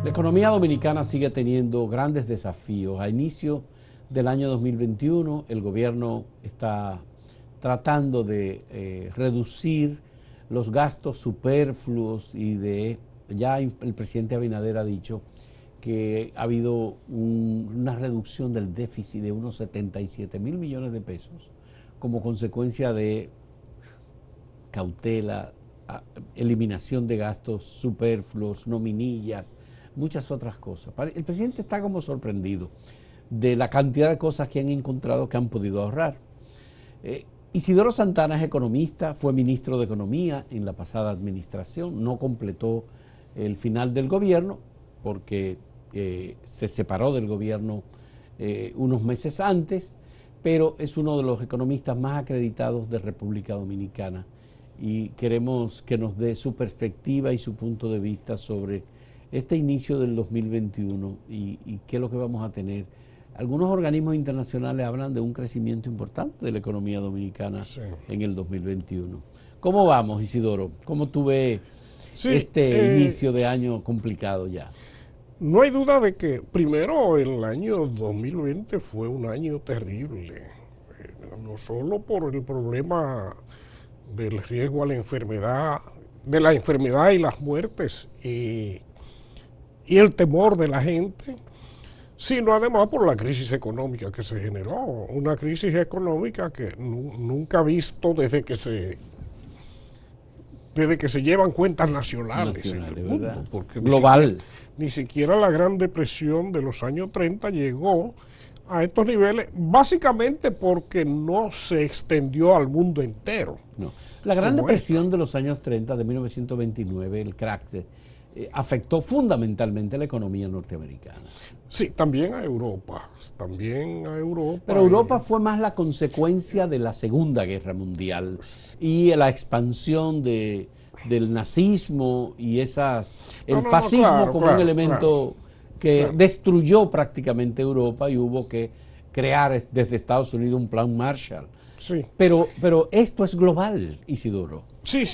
La economía dominicana sigue teniendo grandes desafíos. A inicio del año 2021, el gobierno está tratando de reducir los gastos superfluos ya el presidente Abinader ha dicho que ha habido una reducción del déficit de unos 77.000 millones de pesos como consecuencia de cautela, eliminación de gastos superfluos, nominillas, muchas otras cosas. El presidente está como sorprendido de la cantidad de cosas que han encontrado que han podido ahorrar. Isidoro Santana es economista, fue ministro de Economía en la pasada administración, no completó el final del gobierno porque se separó del gobierno unos meses antes, pero es uno de los economistas más acreditados de República Dominicana y queremos que nos dé su perspectiva y su punto de vista sobre este inicio del 2021 y qué es lo que vamos a tener. Algunos organismos internacionales hablan de un crecimiento importante de la economía dominicana en el 2021. ¿Cómo vamos, Isidoro? ¿Cómo tú ves inicio de año complicado ya? No hay duda de que, primero, el año 2020 fue un año terrible, no solo por el problema del riesgo a la enfermedad, de la enfermedad y las muertes y el temor de la gente, sino además por la crisis económica que se generó, una crisis económica que nunca visto desde que se llevan cuentas nacionales en el mundo, ¿verdad? porque global. Ni siquiera la Gran Depresión de los años 30 llegó a estos niveles, básicamente porque no se extendió al mundo entero. No. La Gran Depresión de los años 30, de 1929, el crack, afectó fundamentalmente la economía norteamericana. Sí, también a Europa, Pero Europa fue más la consecuencia de la Segunda Guerra Mundial y la expansión del nazismo y el fascismo como un elemento que destruyó prácticamente Europa y hubo que crear desde Estados Unidos un plan Marshall. Sí. Pero esto es global, Isidoro. Sí.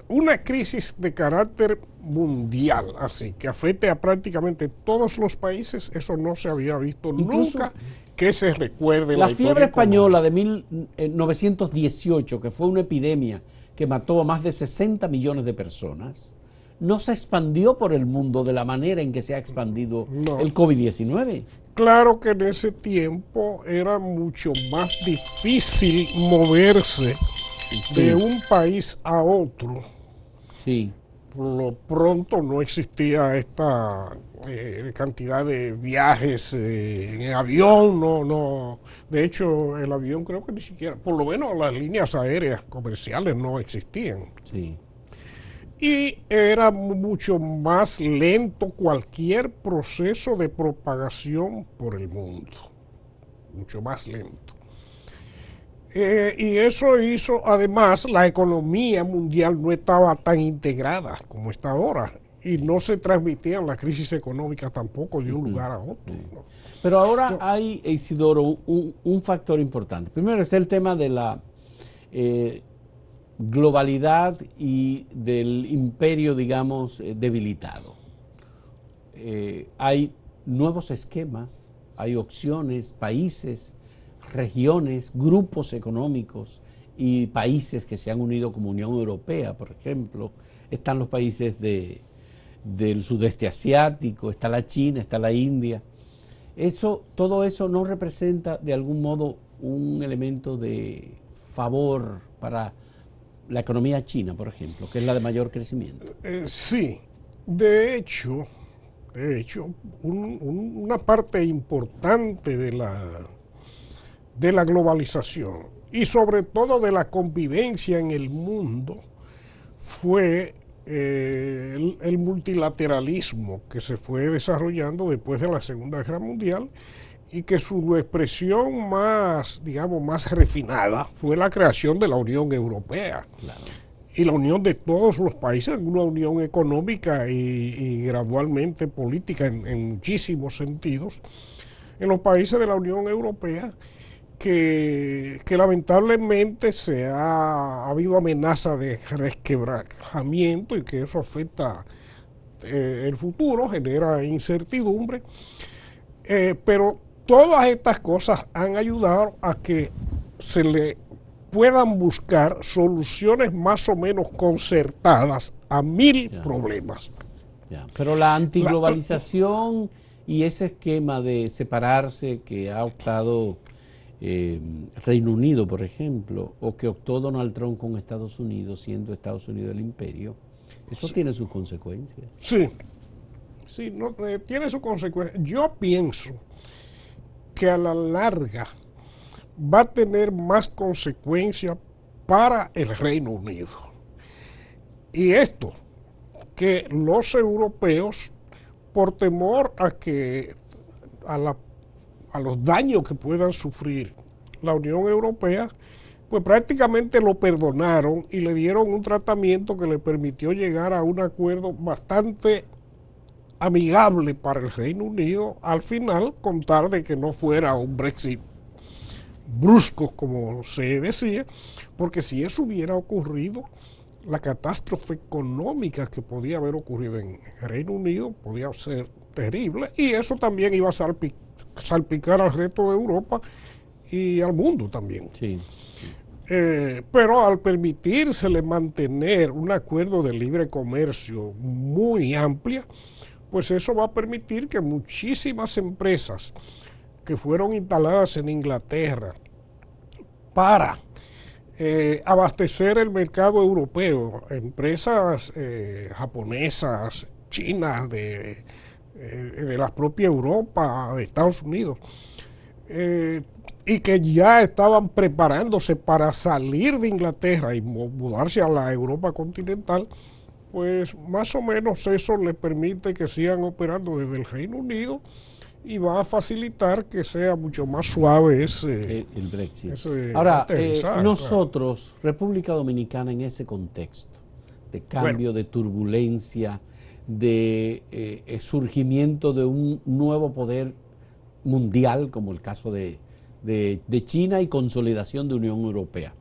Una crisis de carácter mundial, así, que afecte a prácticamente todos los países, eso no se había visto incluso nunca que se recuerde. La fiebre española de 1918, que fue una epidemia que mató a más de 60 millones de personas, no se expandió por el mundo de la manera en que se ha expandido el COVID-19. Claro que en ese tiempo era mucho más difícil moverse de un país a otro. Sí. Por lo pronto no existía esta cantidad de viajes en avión, no. De hecho, el avión creo que ni siquiera, por lo menos las líneas aéreas comerciales no existían. Sí. Y era mucho más lento cualquier proceso de propagación por el mundo, mucho más lento. Y eso hizo, además, la economía mundial no estaba tan integrada como está ahora y no se transmitían las crisis económicas tampoco de un lugar a otro. ¿No? Pero ahora hay, Isidoro, un factor importante. Primero está el tema de la globalidad y del imperio, digamos, debilitado. Hay nuevos esquemas, hay opciones, países, regiones, grupos económicos y países que se han unido como Unión Europea, por ejemplo. Están los países del sudeste asiático, está la China, está la India. Todo eso no representa de algún modo un elemento de favor para la economía china, por ejemplo, que es la de mayor crecimiento. Sí, de hecho, una parte importante de la globalización y sobre todo de la convivencia en el mundo fue el multilateralismo que se fue desarrollando después de la Segunda Guerra Mundial y que su expresión más, digamos, más refinada fue la creación de la Unión Europea. Claro. Y la unión de todos los países, una unión económica y gradualmente política en muchísimos sentidos, en los países de la Unión Europea, que lamentablemente ha habido amenaza de resquebrajamiento y que eso afecta el futuro, genera incertidumbre, pero todas estas cosas han ayudado a que se le puedan buscar soluciones más o menos concertadas a mil problemas. Pero la antiglobalización y ese esquema de separarse que ha optado Reino Unido, por ejemplo, o que optó Donald Trump con Estados Unidos, siendo Estados Unidos el imperio, eso tiene sus consecuencias. Sí, no, tiene sus consecuencias. Yo pienso que a la larga va a tener más consecuencias para el Reino Unido. Y esto, que los europeos, por temor a los daños que puedan sufrir la Unión Europea, pues prácticamente lo perdonaron y le dieron un tratamiento que le permitió llegar a un acuerdo bastante amigable para el Reino Unido, al final, con tal de que no fuera un Brexit brusco, como se decía, porque si eso hubiera ocurrido, la catástrofe económica que podía haber ocurrido en el Reino Unido podía ser terrible, y eso también iba a salpicar al resto de Europa y al mundo también. Sí. Pero al permitírsele mantener un acuerdo de libre comercio muy amplia, pues eso va a permitir que muchísimas empresas que fueron instaladas en Inglaterra para abastecer el mercado europeo, empresas japonesas, chinas, de la propia Europa, de Estados Unidos, y que ya estaban preparándose para salir de Inglaterra y mudarse a la Europa continental, pues más o menos eso les permite que sigan operando desde el Reino Unido y va a facilitar que sea mucho más suave el Brexit. ese Ahora, nosotros, República Dominicana, en ese contexto de cambio, de turbulencia, de surgimiento de un nuevo poder mundial, como el caso de China, y consolidación de Unión Europea,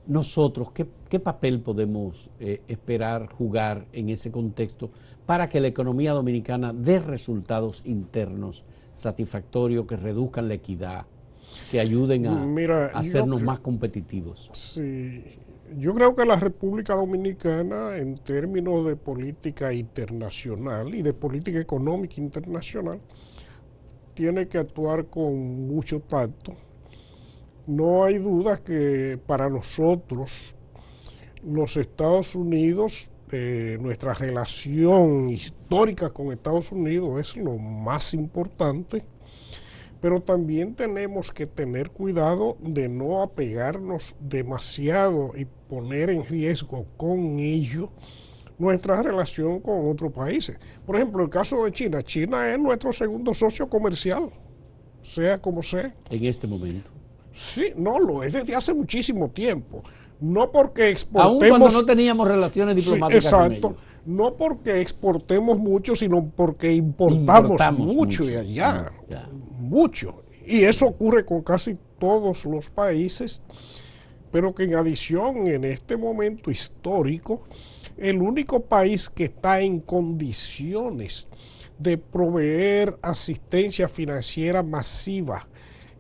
nosotros, ¿qué papel podemos esperar jugar en ese contexto para que la economía dominicana dé resultados internos satisfactorios, que reduzcan la equidad, que ayuden a hacernos más competitivos? Sí, yo creo que la República Dominicana, en términos de política internacional y de política económica internacional, tiene que actuar con mucho tacto. No hay duda que para nosotros, los Estados Unidos, nuestra relación histórica con Estados Unidos es lo más importante, pero también tenemos que tener cuidado de no apegarnos demasiado y poner en riesgo con ello nuestra relación con otros países. Por ejemplo, el caso de China. China es nuestro segundo socio comercial, sea como sea. En este momento. Sí, no, lo es desde hace muchísimo tiempo. No porque exportemos... Aún cuando no teníamos relaciones diplomáticas, sí, exacto, con ellos. No porque exportemos mucho, sino porque importamos mucho de allá. Mucho. Y eso ocurre con casi todos los países, pero que en adición, en este momento histórico, el único país que está en condiciones de proveer asistencia financiera masiva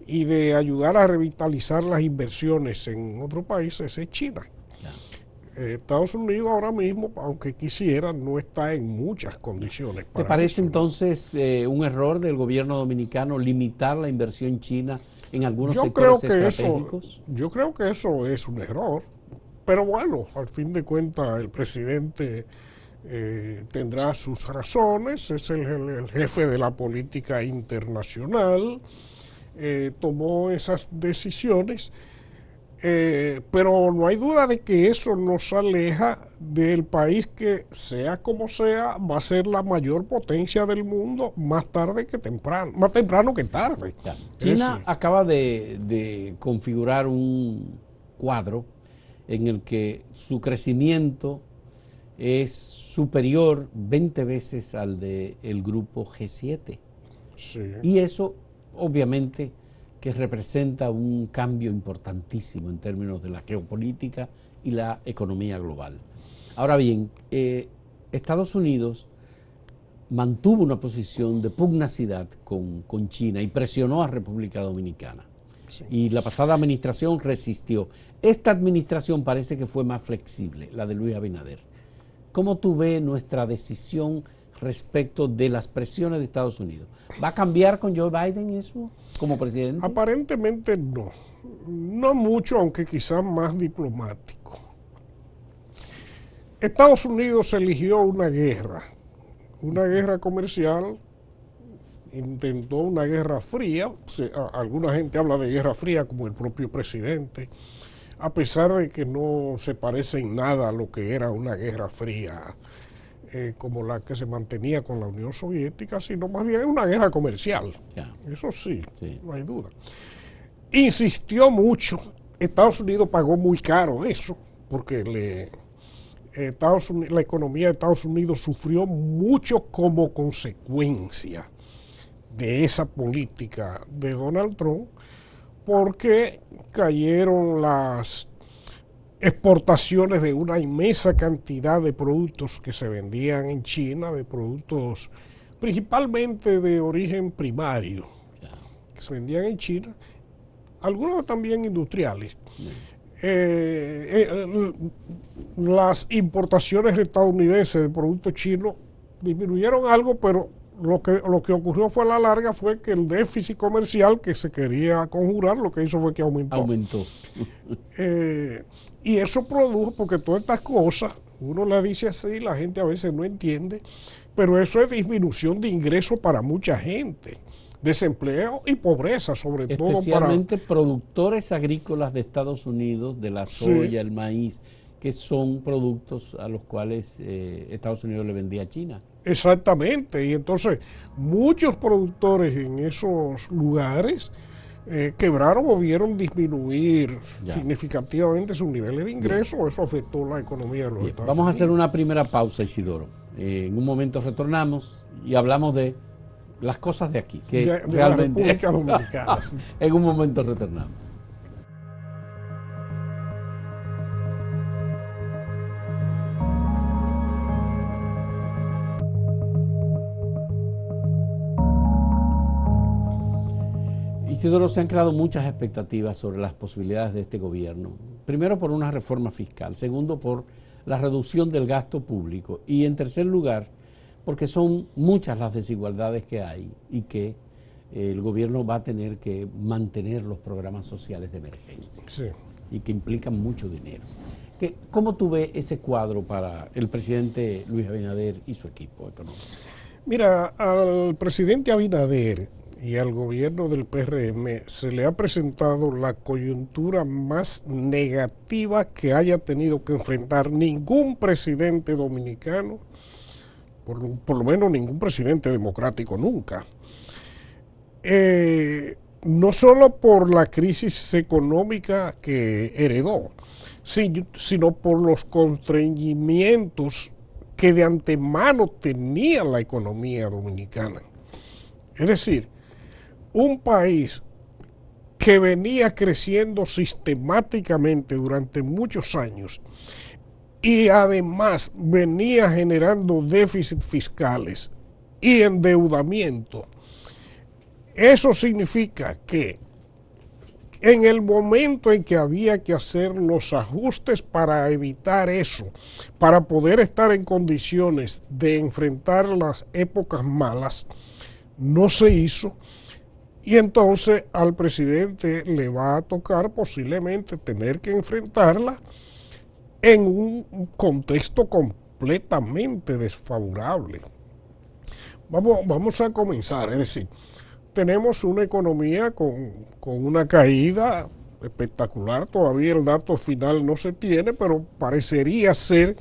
y de ayudar a revitalizar las inversiones en otros países es China. Estados Unidos ahora mismo, aunque quisiera, no está en muchas condiciones. ¿Te parece entonces un error del gobierno dominicano limitar la inversión china en algunos sectores estratégicos? Yo creo que eso es un error, pero bueno, al fin de cuentas el presidente tendrá sus razones, es el jefe de la política internacional, tomó esas decisiones. Pero no hay duda de que eso nos aleja del país que, sea como sea, va a ser la mayor potencia del mundo más tarde que temprano, más temprano que tarde. China acaba de configurar un cuadro en el que su crecimiento es superior 20 veces al del grupo G7. Sí. Y eso, obviamente, que representa un cambio importantísimo en términos de la geopolítica y la economía global. Ahora bien, Estados Unidos mantuvo una posición de pugnacidad con China y presionó a República Dominicana. Sí. Y la pasada administración resistió. Esta administración parece que fue más flexible, la de Luis Abinader. ¿Cómo tú ves nuestra decisión respecto de las presiones de Estados Unidos? ¿Va a cambiar con Joe Biden eso como presidente? Aparentemente no. No mucho, aunque quizás más diplomático. Estados Unidos eligió una guerra comercial, intentó una guerra fría. Alguna gente habla de guerra fría como el propio presidente, a pesar de que no se parece en nada a lo que era una guerra fría como la que se mantenía con la Unión Soviética, sino más bien una guerra comercial. Eso sí, no hay duda. Insistió mucho. Estados Unidos pagó muy caro eso, porque la economía de Estados Unidos sufrió mucho como consecuencia de esa política de Donald Trump, porque cayeron las exportaciones de una inmensa cantidad de productos que se vendían en China, de productos principalmente de origen primario, que se vendían en China, algunos también industriales. Las importaciones estadounidenses de productos chinos disminuyeron algo, pero lo que ocurrió fue a la larga fue que el déficit comercial que se quería conjurar, lo que hizo fue que aumentó. Y eso produjo, porque todas estas cosas, uno las dice así, la gente a veces no entiende, pero eso es disminución de ingresos para mucha gente, desempleo y pobreza, sobre todo para... Especialmente productores agrícolas de Estados Unidos, de la soya, el maíz, que son productos a los cuales Estados Unidos le vendía a China. Exactamente, y entonces muchos productores en esos lugares quebraron o vieron disminuir significativamente sus niveles de ingresos. Eso afectó la economía de los Estados Unidos. Vamos a hacer una primera pausa, Isidoro. En un momento retornamos y hablamos de las cosas de aquí, que de realmente... la República Dominicana. En un momento retornamos. Isidoro, se han creado muchas expectativas sobre las posibilidades de este gobierno. Primero, por una reforma fiscal. Segundo, por la reducción del gasto público. Y en tercer lugar, porque son muchas las desigualdades que hay y que el gobierno va a tener que mantener los programas sociales de emergencia. Sí. Y que implican mucho dinero. ¿Cómo tú ves ese cuadro para el presidente Luis Abinader y su equipo económico? Mira, al presidente Abinader y al gobierno del PRM se le ha presentado la coyuntura más negativa que haya tenido que enfrentar ningún presidente dominicano, por lo menos ningún presidente democrático nunca. No solo por la crisis económica que heredó, sino por los constreñimientos que de antemano tenía la economía dominicana. Es decir, un país que venía creciendo sistemáticamente durante muchos años y además venía generando déficits fiscales y endeudamiento. Eso significa que en el momento en que había que hacer los ajustes para evitar eso, para poder estar en condiciones de enfrentar las épocas malas, no se hizo. Y entonces al presidente le va a tocar posiblemente tener que enfrentarla en un contexto completamente desfavorable. Vamos a comenzar, es decir, tenemos una economía con una caída espectacular. Todavía el dato final no se tiene, pero parecería ser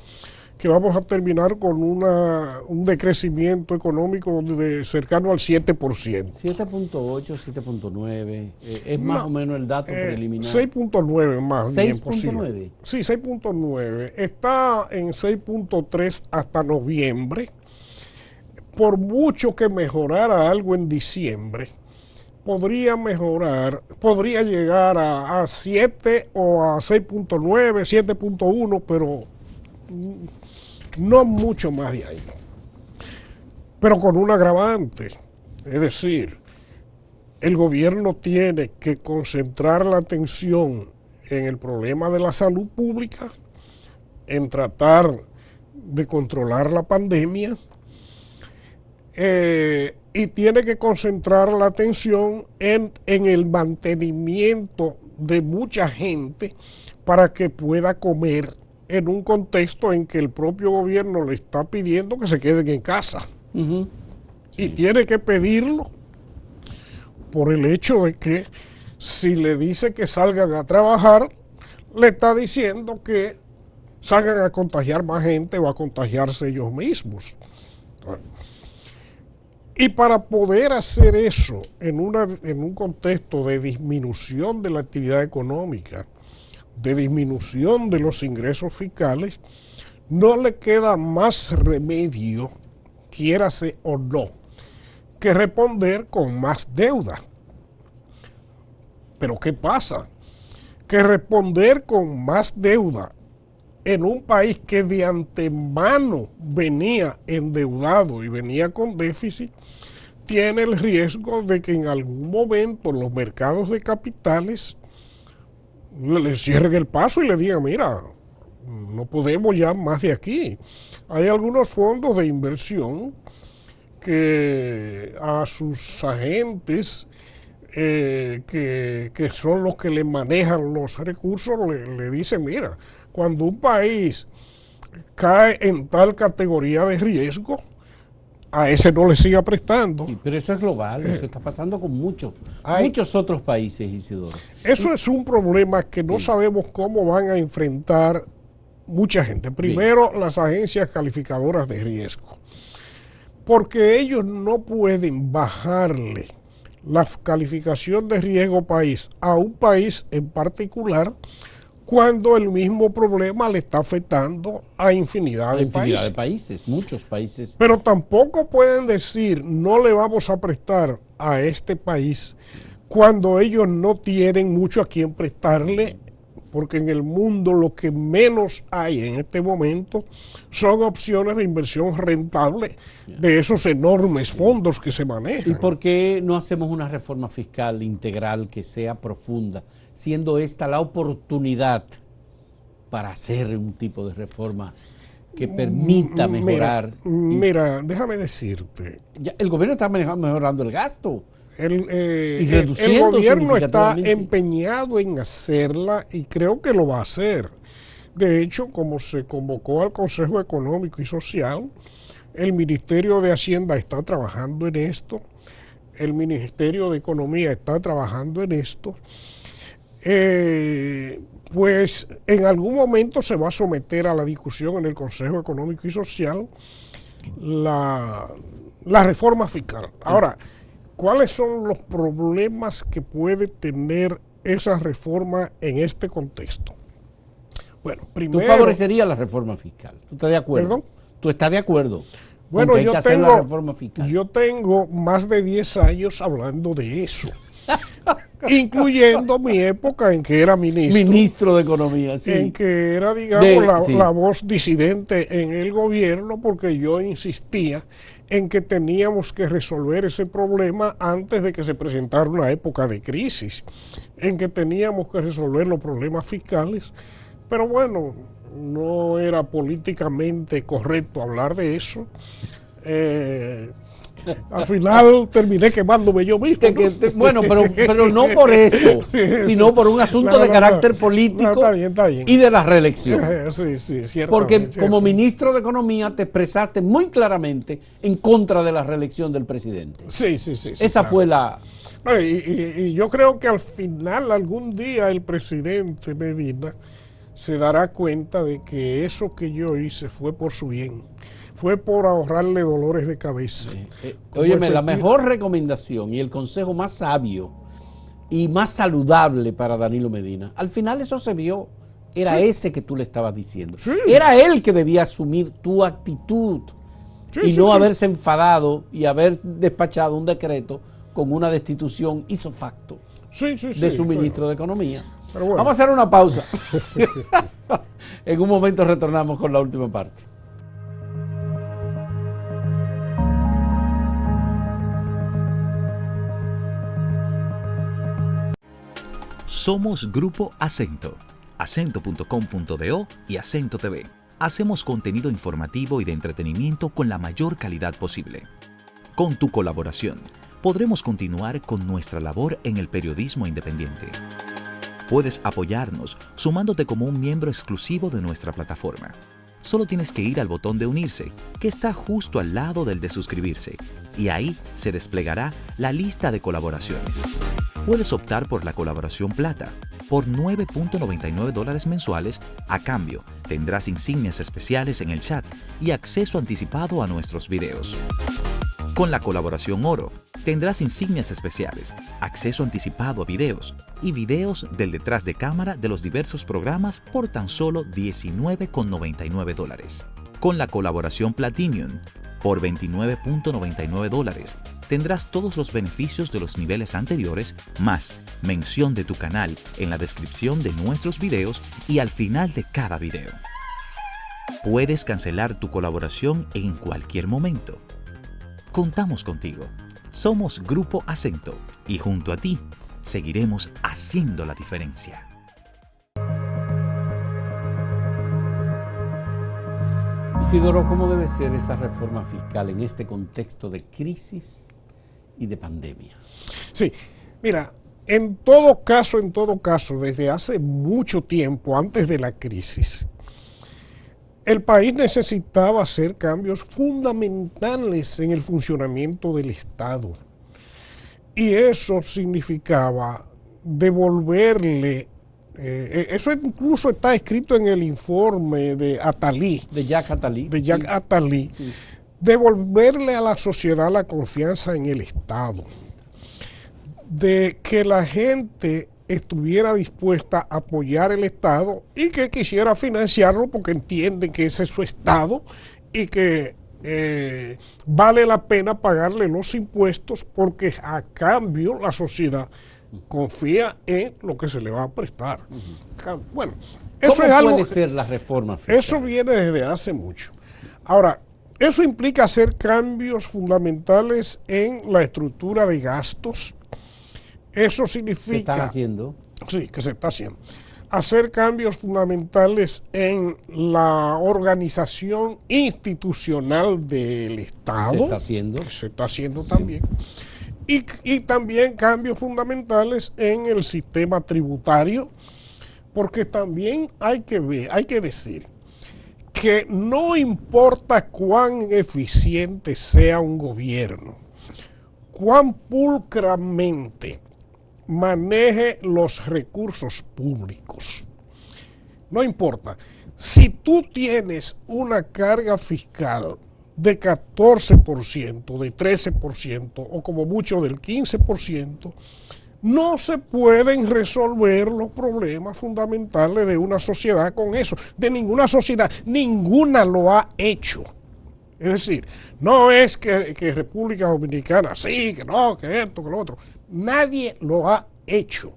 que vamos a terminar con un decrecimiento económico cercano al 7%. 7.8, 7.9, es más o menos el dato preliminar. 6.9 más bien 6.9. posible. Sí, 6.9. Está en 6.3 hasta noviembre. Por mucho que mejorara algo en diciembre, podría llegar a 7 o a 6.9, 7.1, pero no mucho más de ahí. pero con un agravante. Es decir, el gobierno tiene que concentrar la atención en el problema de la salud pública, en tratar de controlar la pandemia, y tiene que concentrar la atención en el mantenimiento de mucha gente para que pueda comer en un contexto en que el propio gobierno le está pidiendo que se queden en casa. Sí. Y tiene que pedirlo por el hecho de que si le dice que salgan a trabajar, le está diciendo que salgan a contagiar más gente o a contagiarse ellos mismos. Y para poder hacer eso en un contexto de disminución de la actividad económica, de disminución de los ingresos fiscales, no le queda más remedio, quiérase o no, que responder con más deuda. Pero ¿qué pasa? Que responder con más deuda en un país que de antemano venía endeudado y venía con déficit, tiene el riesgo de que en algún momento los mercados de capitales le cierren el paso y le digan, mira, no podemos ya más de aquí. Hay algunos fondos de inversión que a sus agentes, que son los que le manejan los recursos, le dicen, mira, cuando un país cae en tal categoría de riesgo, a ese no le siga prestando. Sí, pero eso es global, eso está pasando con muchos otros países, Isidoro. Eso es un problema que no sabemos cómo van a enfrentar mucha gente. Primero, las agencias calificadoras de riesgo, porque ellos no pueden bajarle la calificación de riesgo país a un país en particular cuando el mismo problema le está afectando a infinidad de países. Muchos países. Pero tampoco pueden decir, no le vamos a prestar a este país cuando ellos no tienen mucho a quien prestarle, porque en el mundo lo que menos hay en este momento son opciones de inversión rentable de esos enormes fondos que se manejan. ¿Y por qué no hacemos una reforma fiscal integral que sea profunda, siendo esta la oportunidad para hacer un tipo de reforma que permita mejorar? Mira, déjame decirte. El gobierno está mejorando el gasto. El gobierno está empeñado en hacerla y creo que lo va a hacer. De hecho, como se convocó al Consejo Económico y Social, el Ministerio de Hacienda está trabajando en esto, el Ministerio de Economía está trabajando en esto. Pues en algún momento se va a someter a la discusión en el Consejo Económico y Social la reforma fiscal. Ahora, ¿cuáles son los problemas que puede tener esa reforma en este contexto? Bueno, primero... ¿Tú favorecerías la reforma fiscal? ¿Tú estás de acuerdo? ¿Perdón? ¿Tú estás de acuerdo? Bueno, yo tengo más de 10 años hablando de eso. Incluyendo mi época en que era ministro de Economía, sí. En que era, digamos, la voz disidente en el gobierno, porque yo insistía en que teníamos que resolver ese problema antes de que se presentara una época de crisis, en que teníamos que resolver los problemas fiscales, pero bueno, no era políticamente correcto hablar de eso. Al final terminé quemándome yo mismo. Bueno, pero no por eso, sino por un asunto de carácter político está bien. Y de la reelección. Sí, porque como ministro de Economía te expresaste muy claramente en contra de la reelección del presidente. Sí. Esa fue la... Y yo creo que al final, algún día, el presidente Medina se dará cuenta de que eso que yo hice fue por su bien. Fue por ahorrarle dolores de cabeza. Óyeme, la mejor recomendación y el consejo más sabio y más saludable para Danilo Medina, al final eso se vio, era ese que tú le estabas diciendo. Sí. Era él que debía asumir tu actitud y no haberse enfadado y haber despachado un decreto con una destitución ipso facto de su ministro de Economía. Bueno. Vamos a hacer una pausa. En un momento retornamos con la última parte. Somos Grupo Acento, acento.com.do y Acento TV. Hacemos contenido informativo y de entretenimiento con la mayor calidad posible. Con tu colaboración, podremos continuar con nuestra labor en el periodismo independiente. Puedes apoyarnos sumándote como un miembro exclusivo de nuestra plataforma. Solo tienes que ir al botón de unirse, que está justo al lado del de suscribirse, y ahí se desplegará la lista de colaboraciones. Puedes optar por la colaboración plata, por $9.99 mensuales. A cambio, tendrás insignias especiales en el chat y acceso anticipado a nuestros videos. Con la colaboración oro, tendrás insignias especiales, acceso anticipado a videos y videos del detrás de cámara de los diversos programas por tan solo $19.99. Con la colaboración Platinum, por $29.99, tendrás todos los beneficios de los niveles anteriores, más mención de tu canal en la descripción de nuestros videos y al final de cada video. Puedes cancelar tu colaboración en cualquier momento. Contamos contigo. Somos Grupo Acento y junto a ti seguiremos haciendo la diferencia. Isidoro, ¿cómo debe ser esa reforma fiscal en este contexto de crisis y de pandemia? Sí, mira, en todo caso, desde hace mucho tiempo, antes de la crisis, el país necesitaba hacer cambios fundamentales en el funcionamiento del Estado. Y eso significaba devolverle, eso incluso está escrito en el informe de Attali. De Jacques Attali. De Jacques sí. Attali. Sí. Devolverle a la sociedad la confianza en el Estado. De que la gente estuviera dispuesta a apoyar el Estado y que quisiera financiarlo porque entienden que ese es su Estado y que vale la pena pagarle los impuestos porque a cambio la sociedad confía en lo que se le va a prestar. Bueno, eso es algo. ¿Cómo puede ser la reforma fiscal? Eso viene desde hace mucho. Ahora, eso implica hacer cambios fundamentales en la estructura de gastos. Eso significa... ¿Se están haciendo? Sí, que se está haciendo. Hacer cambios fundamentales en la organización institucional del Estado. ¿Se está haciendo? Que se está haciendo Sí. también. Y también cambios fundamentales en el sistema tributario, porque también hay que decir que no importa cuán eficiente sea un gobierno, cuán pulcramente maneje los recursos públicos. No importa. Si tú tienes una carga fiscal de 14%, de 13% o como mucho del 15%, no se pueden resolver los problemas fundamentales de una sociedad con eso. De ninguna sociedad, ninguna lo ha hecho. Es decir, no es que República Dominicana, sí, que no, que esto, que lo otro. Nadie lo ha hecho.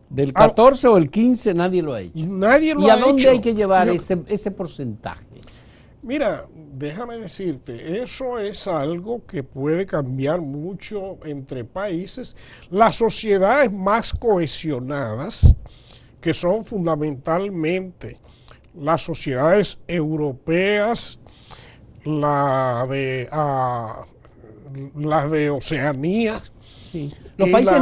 ¿Del 14 o el 15 nadie lo ha hecho? Nadie lo ha hecho. ¿Y a hecho. dónde hay que llevar ese porcentaje? Mira, déjame decirte, eso es algo que puede cambiar mucho entre países. Las sociedades más cohesionadas, que son fundamentalmente las sociedades europeas, las de Oceanía. Sí. Los países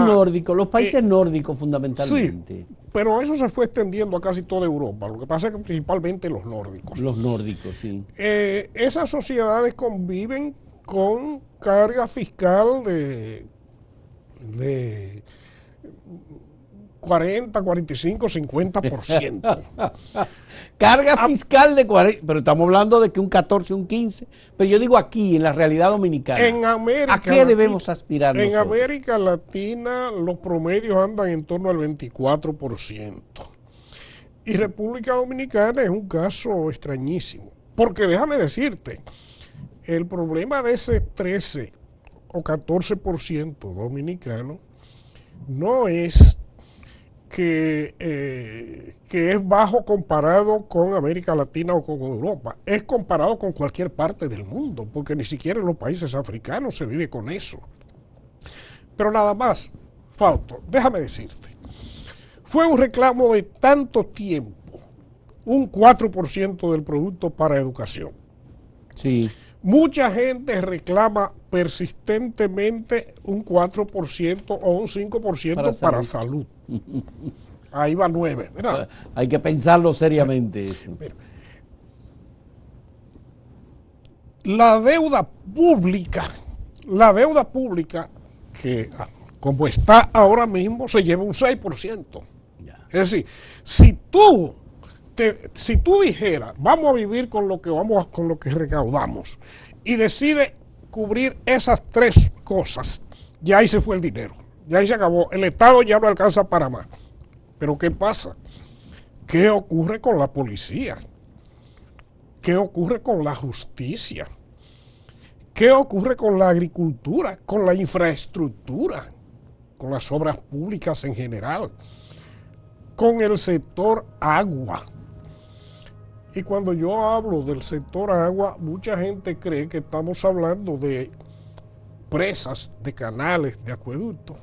nórdicos fundamentalmente. Sí, pero eso se fue extendiendo a casi toda Europa. Lo que pasa es que principalmente los nórdicos. Los nórdicos, sí. Esas sociedades conviven con carga fiscal de 40, 45, 50%. Carga fiscal de 40, pero estamos hablando de que un 14, un 15, pero yo digo aquí, en la realidad dominicana. En América ¿A qué debemos aspirar en nosotros? América Latina los promedios andan en torno al 24%. Y República Dominicana es un caso extrañísimo. Porque déjame decirte, el problema de ese 13 o 14% dominicano no es que es bajo comparado con América Latina o con Europa, es comparado con cualquier parte del mundo, porque ni siquiera en los países africanos se vive con eso. Pero nada más, Fausto, déjame decirte, fue un reclamo de tanto tiempo, un 4% del producto para educación. Sí. Mucha gente reclama persistentemente un 4% o un 5% para salud. Ahí va 9. ¿Verdad? Hay que pensarlo seriamente eso. La deuda pública, que como está ahora mismo, se lleva un 6%. Ya. Es decir, si tú dijeras, vamos a vivir con lo que recaudamos, y decides cubrir esas 3 cosas, ya ahí se fue el dinero, ya ahí se acabó, el Estado ya no alcanza para más. Pero ¿qué pasa? ¿Qué ocurre con la policía? ¿Qué ocurre con la justicia? ¿Qué ocurre con la agricultura, con la infraestructura, con las obras públicas en general, con el sector agua? Y cuando yo hablo del sector agua, mucha gente cree que estamos hablando de presas, de canales, de acueductos.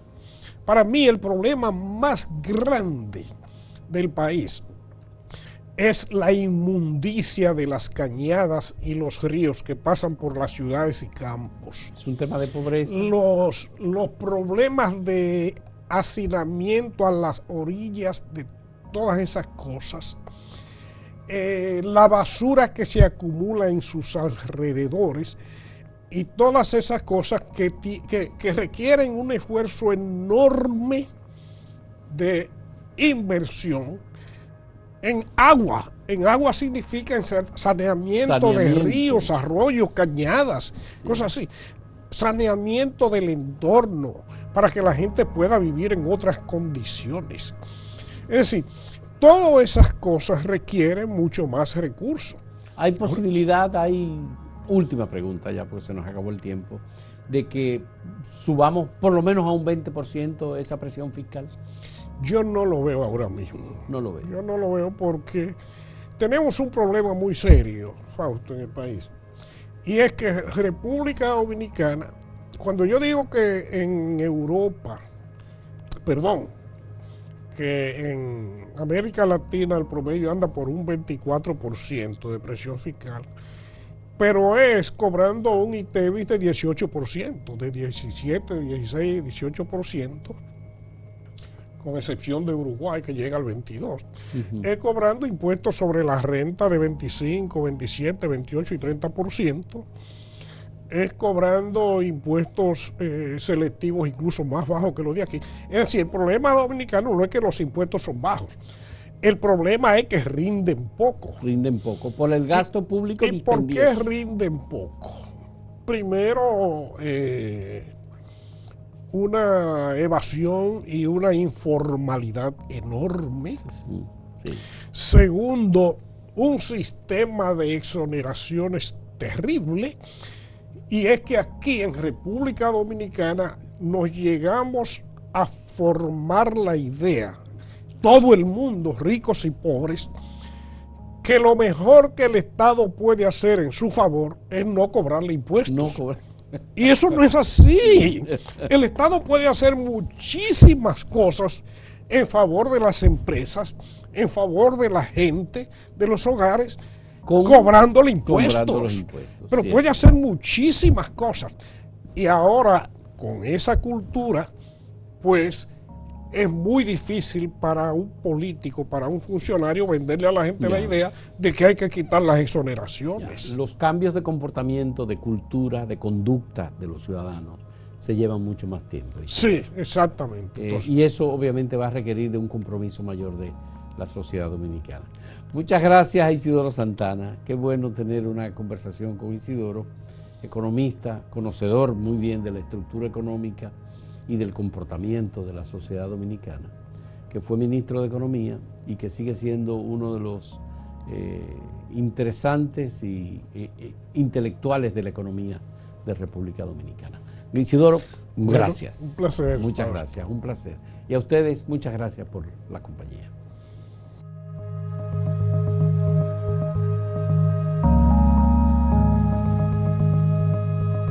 Para mí el problema más grande del país es la inmundicia de las cañadas y los ríos que pasan por las ciudades y campos. Es un tema de pobreza. Los problemas de hacinamiento a las orillas de todas esas cosas. La basura que se acumula en sus alrededores y todas esas cosas que requieren un esfuerzo enorme de inversión en agua. En agua significa saneamiento de ríos, arroyos, cañadas, cosas así. Saneamiento del entorno para que la gente pueda vivir en otras condiciones. Es decir, todas esas cosas requieren mucho más recursos. ¿Hay posibilidad, última pregunta ya porque se nos acabó el tiempo, de que subamos por lo menos a un 20% esa presión fiscal? Yo no lo veo ahora mismo. No lo veo. Yo no lo veo porque tenemos un problema muy serio, Fausto, en el país. Y es que República Dominicana, cuando yo digo que en Europa, que en América Latina el promedio anda por un 24% de presión fiscal, pero es cobrando un ITEVIS de 18%, de 17, 16, 18%, con excepción de Uruguay que llega al 22%. Es cobrando impuestos sobre la renta de 25, 27, 28 y 30%. Es cobrando impuestos selectivos incluso más bajos que los de aquí. Es decir, el problema dominicano no es que los impuestos son bajos. El problema es que rinden poco. Rinden poco. Por el gasto público ¿Y por qué rinden poco? Primero, una evasión y una informalidad enorme. Sí. Segundo, un sistema de exoneraciones terrible. Y es que aquí en República Dominicana nos llegamos a formar la idea, todo el mundo, ricos y pobres, que lo mejor que el Estado puede hacer en su favor es no cobrarle impuestos. Y eso no es así. El Estado puede hacer muchísimas cosas en favor de las empresas, en favor de la gente, de los hogares, cobrándole impuestos. Pero puede hacer muchísimas cosas. Y ahora, con esa cultura, pues es muy difícil para un político, para un funcionario, venderle a la gente la idea de que hay que quitar las exoneraciones. Los cambios de comportamiento, de cultura, de conducta de los ciudadanos se llevan mucho más tiempo. Sí, exactamente. Y eso obviamente va a requerir de un compromiso mayor de la sociedad dominicana. Muchas gracias a Isidoro Santana. Qué bueno tener una conversación con Isidoro, economista, conocedor muy bien de la estructura económica y del comportamiento de la sociedad dominicana, que fue ministro de Economía y que sigue siendo uno de los interesantes y intelectuales de la economía de República Dominicana. Isidoro, gracias. Un placer. Muchas gracias, un placer. Y a ustedes, muchas gracias por la compañía.